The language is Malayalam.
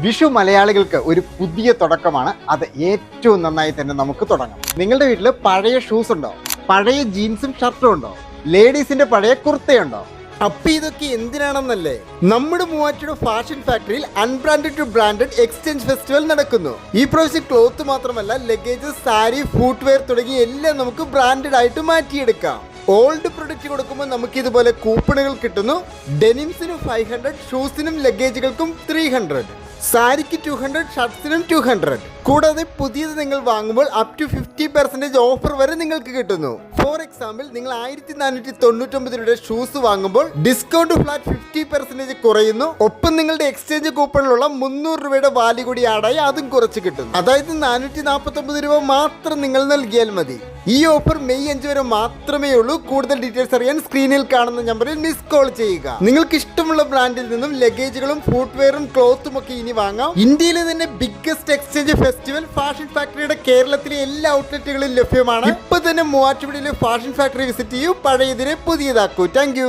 വിഷു മലയാളികൾക്ക് ഒരു പുതിയ തുടക്കമാണ്. അത് ഏറ്റവും നന്നായി തന്നെ നമുക്ക് തുടങ്ങാം. നിങ്ങളുടെ വീട്ടിൽ പഴയ ഷൂസ് ഉണ്ടോ? പഴയ ജീൻസും ഷർട്ടും ഉണ്ടോ? ലേഡീസിന്റെ പഴയ കുർത്തയുണ്ടോ? അപ്പൊ ഇതൊക്കെ എന്തിനാണെന്നല്ലേ, നമ്മുടെ മൂവാറ്റുപുഴ ഫാഷൻ ഫാക്ടറിയിൽ unbranded to branded exchange festival നടക്കുന്നു. ഈ പ്രാവശ്യം ക്ലോത്ത് മാത്രമല്ല, ലഗേജസ്, സാരി, ഫുട്വെയർ തുടങ്ങി എല്ലാം നമുക്ക് ബ്രാൻഡഡ് ആയിട്ട് മാറ്റിയെടുക്കാം. ഓൾഡ് പ്രൊഡക്റ്റ് കൊടുക്കുമ്പോൾ നമുക്ക് ഇതുപോലെ കൂപ്പണുകൾ കിട്ടുന്നു. ഡെനിംസിനും 500, ഷൂസിനും ലഗേജുകൾക്കും 300, സാരിക്ക് 200, ഷർട്ട്സിനും 200. കൂടാതെ പുതിയത് നിങ്ങൾ വാങ്ങുമ്പോൾ അപ് ടു 50% ഓഫർ വരെ നിങ്ങൾക്ക് കിട്ടുന്നു. ഫോർ എക്സാമ്പിൾ, നിങ്ങൾ 1499 രൂപയുടെ ഷൂസ് വാങ്ങുമ്പോൾ ഡിസ്കൗണ്ട് ഫ്ലാറ്റ് 50% കുറയുന്നു. ഒപ്പം നിങ്ങളുടെ എക്സ്ചേഞ്ച് കൂപ്പണിലുള്ള 300 രൂപയുടെ വാല്യൂ കൂടി ആഡായി അതും കുറച്ച് കിട്ടുന്നു. അതായത് 449 രൂപ മാത്രം നിങ്ങൾ നൽകിയാൽ മതി. ഈ ഓഫർ മെയ് 5 വരെ മാത്രമേ ഉള്ളൂ. കൂടുതൽ ഡീറ്റെയിൽസ് അറിയാൻ സ്ക്രീനിൽ കാണുന്ന നമ്പറിൽ മിസ് കോൾ ചെയ്യുക. നിങ്ങൾക്ക് ഇഷ്ടമുള്ള ബ്രാൻഡിൽ നിന്നും ലഗേജുകളും ഫുട്വെയറും ക്ലോത്തും ഒക്കെ ഇനി വാങ്ങാം. ഇന്ത്യയിലെ തന്നെ ബിഗ്ഗസ്റ്റ് എക്സ്ചേഞ്ച് ഫെസ്റ്റിവൽ ഫാഷൻ ഫാക്ടറിയുടെ കേരളത്തിലെ എല്ലാ ഔട്ട്ലെറ്റുകളിലും ലഭ്യമാണ്. ഇപ്പൊ തന്നെ മൂവാറ്റുപുഴയിലെ ഫാഷൻ ഫാക്ടറി വിസിറ്റ് ചെയ്യൂ. പഴയതിനെ പുതിയതാക്കൂ. താങ്ക്